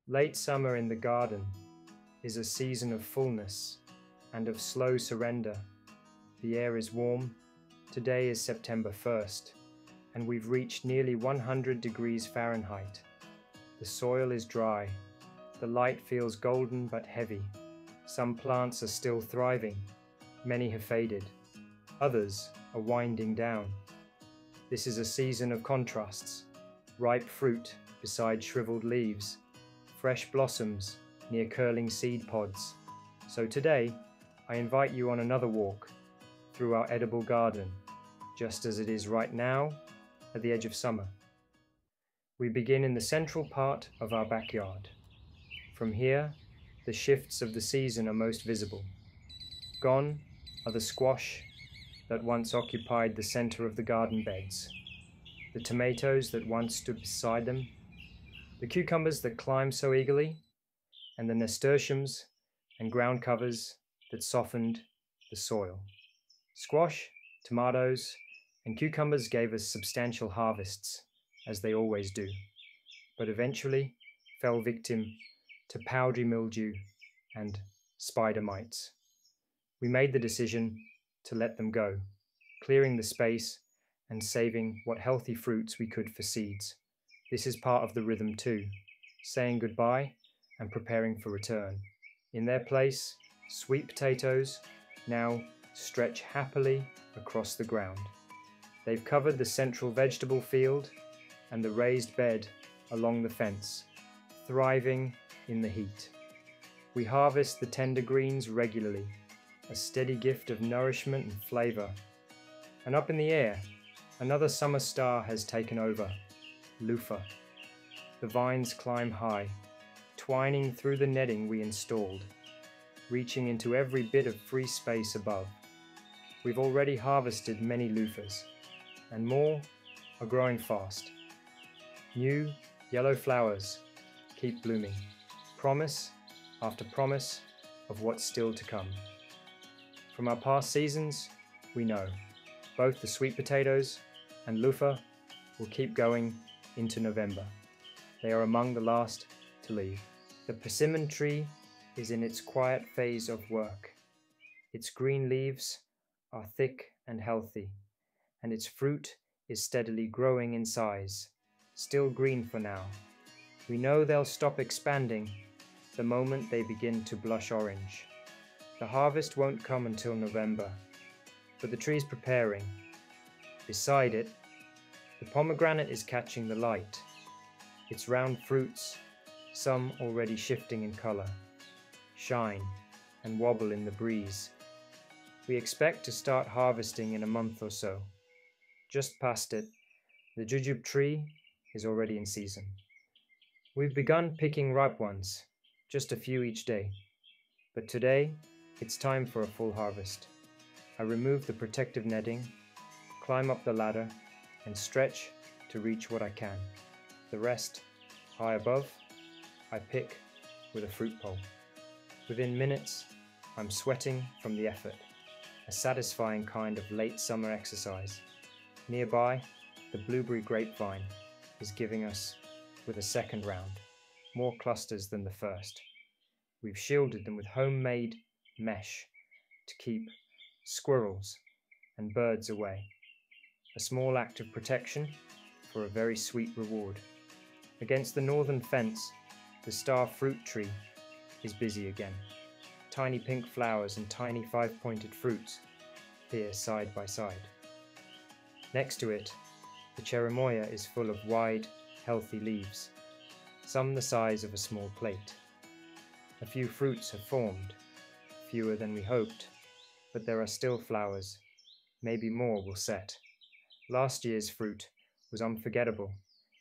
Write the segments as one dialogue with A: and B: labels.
A: Late summer in the garden is a season of fullness and of slow surrender. The air is warm. Today is September 1st, and we've reached nearly 100 degrees Fahrenheit. The soil is dry. The light feels golden but heavy. Some plants are still thriving. Many have faded. Others are winding down. This is a season of contrasts. Ripe fruit beside shriveled leaves. Fresh blossoms near curling seed pods. So today, I invite you on another walk through our edible garden, just as it is right now at the edge of summer. We begin in the central part of our backyard. From here, the shifts of the season are most visible. Gone are the squash that once occupied the center of the garden beds, the tomatoes that once stood beside them, the cucumbers that climbed so eagerly, and the nasturtiums and ground covers that softened the soil. Squash, tomatoes, and cucumbers gave us substantial harvests, as they always do, but eventually fell victim to powdery mildew and spider mites. We made the decision to let them go, clearing the space and saving what healthy fruits we could for seeds. This is part of the rhythm too, saying goodbye and preparing for return. In their place, sweet potatoes now stretch happily across the ground. They've covered the central vegetable field and the raised bed along the fence, thriving in the heat. We harvest the tender greens regularly, a steady gift of nourishment and flavor. And up in the air, another summer star has taken over, luffa. The vines climb high, twining through the netting we installed, reaching into every bit of free space above. We've already harvested many luffas, and more are growing fast. New yellow flowers keep blooming, promise after promise of what's still to come. From our past seasons, we know both the sweet potatoes and luffa will keep going into November. They are among the last to leave. The persimmon tree is in its quiet phase of work. Its green leaves are thick and healthy, and its fruit is steadily growing in size, still green for now. We know they'll stop expanding the moment they begin to blush orange. The harvest won't come until November, but the tree's preparing. Beside it, the pomegranate is catching the light. Its round fruits, some already shifting in color, shine and wobble in the breeze. We expect to start harvesting in a month or so. Just past it, the jujube tree is already in season. We've begun picking ripe ones, just a few each day. But today, it's time for a full harvest. I remove the protective netting, climb up the ladder, and stretch to reach what I can. The rest, high above, I pick with a fruit pole. Within minutes, I'm sweating from the effort, a satisfying kind of late summer exercise. Nearby, the blueberry grapevine is giving us with a second round, more clusters than the first. We've shielded them with homemade mesh to keep squirrels and birds away. A small act of protection for a very sweet reward. Against the northern fence, the star fruit tree is busy again. Tiny pink flowers and tiny five-pointed fruits appear side by side. Next to it, the cherimoya is full of wide, healthy leaves, some the size of a small plate. A few fruits have formed, fewer than we hoped, but there are still flowers. Maybe more will set. Last year's fruit was unforgettable,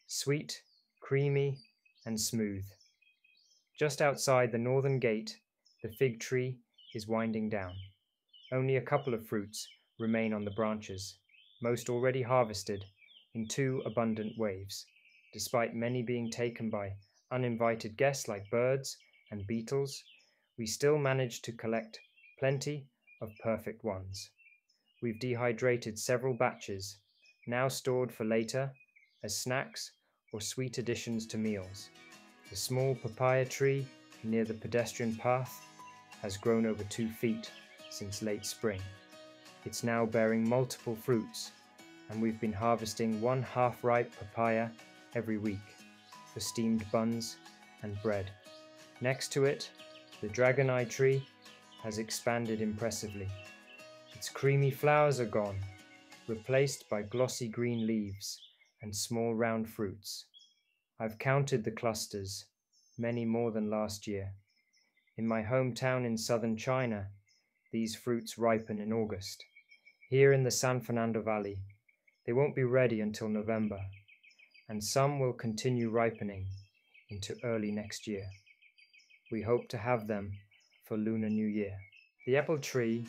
A: sweet, creamy, and smooth. Just outside the northern gate, the fig tree is winding down. Only a couple of fruits remain on the branches, most already harvested in 2 abundant waves. Despite many being taken by uninvited guests like birds and beetles, we still manage to collect plenty of perfect ones. We've dehydrated several batches, now stored for later as snacks or sweet additions to meals. The The small papaya tree near the pedestrian path has grown over 2 feet since late spring. It's now bearing multiple fruits, and we've been harvesting 1 half-ripe papaya every week for steamed buns and bread. Next to it, the dragon eye tree has expanded impressively. Its creamy flowers are gone, replaced by glossy green leaves and small round fruits. I've counted the clusters, many more than last year. In my hometown in southern China, these fruits ripen in August. Here in the San Fernando Valley, they won't be ready until November, and some will continue ripening into early next year. We hope to have them for Lunar New Year. The apple tree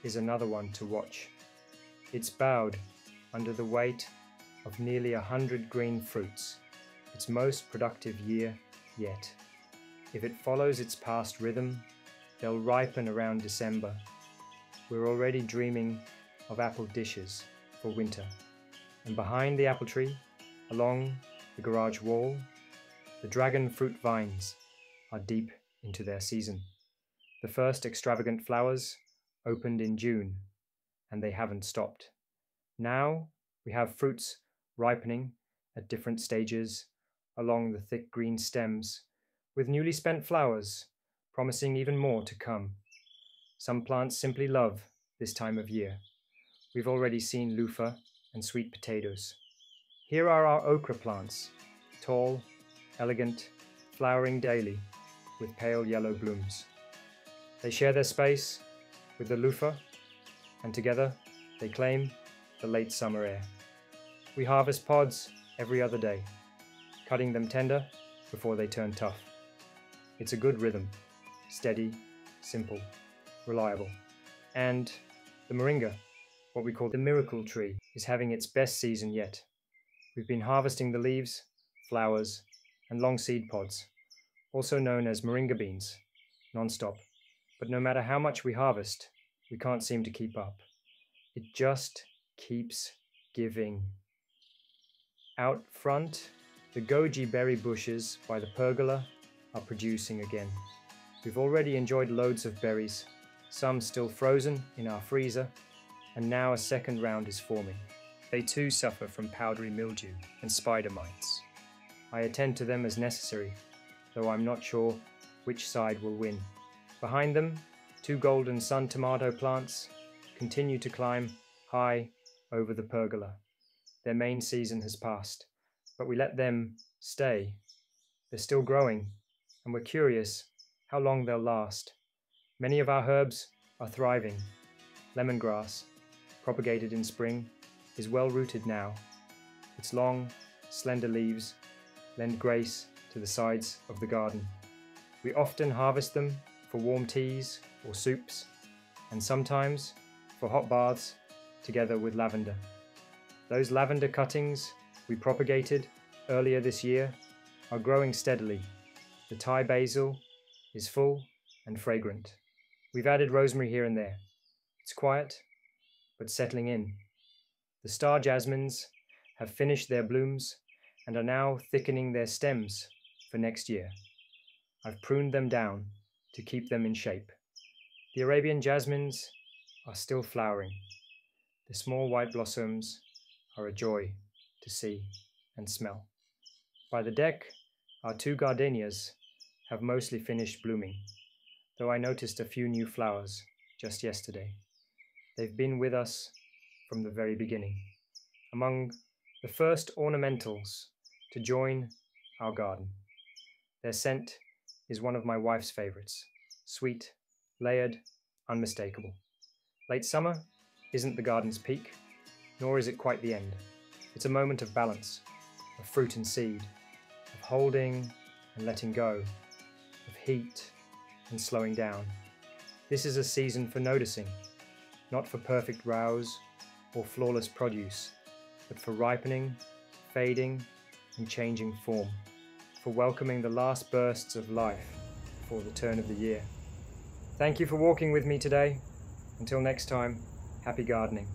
A: is another one to watch. It's bowed under the weight of nearly 100 green fruits, its most productive year yet. If it follows its past rhythm, they'll ripen around December. We're already dreaming of apple dishes for winter. And behind the apple tree, along the garage wall, the dragon fruit vines are deep into their season. The first extravagant flowers opened in June, and they haven't stopped. Now we have fruits ripening at different stages along the thick green stems, with newly spent flowers promising even more to come. Some plants simply love this time of year. We've already seen luffa and sweet potatoes. Here are our okra plants, tall, elegant, flowering daily with pale yellow blooms. They share their space with the luffa, and together they claim the late summer air. We harvest pods every other day, cutting them tender before they turn tough. It's a good rhythm, steady, simple, reliable. And the moringa, what we call the miracle tree, is having its best season yet. We've been harvesting the leaves, flowers, and long seed pods, also known as moringa beans, non-stop. But no matter how much we harvest, we can't seem to keep up. It just keeps giving. Out front, the goji berry bushes by the pergola are producing again. We've already enjoyed loads of berries, some still frozen in our freezer, and now a second round is forming. They too suffer from powdery mildew and spider mites. I attend to them as necessary, though I'm not sure which side will win. Behind them, 2 golden sun tomato plants continue to climb high over the pergola. Their main season has passed, but we let them stay. They're still growing, and we're curious how long they'll last. Many of our herbs are thriving. Lemongrass, propagated in spring, is well rooted now. Its long, slender leaves lend grace to the sides of the garden. We often harvest them for warm teas or soups, and sometimes for hot baths together with lavender. Those lavender cuttings we propagated earlier this year are growing steadily. The Thai basil is full and fragrant. We've added rosemary here and there. It's quiet, but settling in. The star jasmines have finished their blooms and are now thickening their stems for next year. I've pruned them down to keep them in shape. The Arabian jasmines are still flowering. The small white blossoms are a joy to see and smell. By the deck, our 2 gardenias have mostly finished blooming, though I noticed a few new flowers just yesterday. They've been with us from the very beginning, among the first ornamentals to join our garden. Their scent is one of my wife's favorites, sweet, layered, unmistakable. Late summer isn't the garden's peak, nor is it quite the end. It's a moment of balance, of fruit and seed, of holding and letting go, of heat and slowing down. This is a season for noticing, not for perfect rows or flawless produce, but for ripening, fading, and changing form, for welcoming the last bursts of life before the turn of the year. Thank you for walking with me today. Until next time, happy gardening.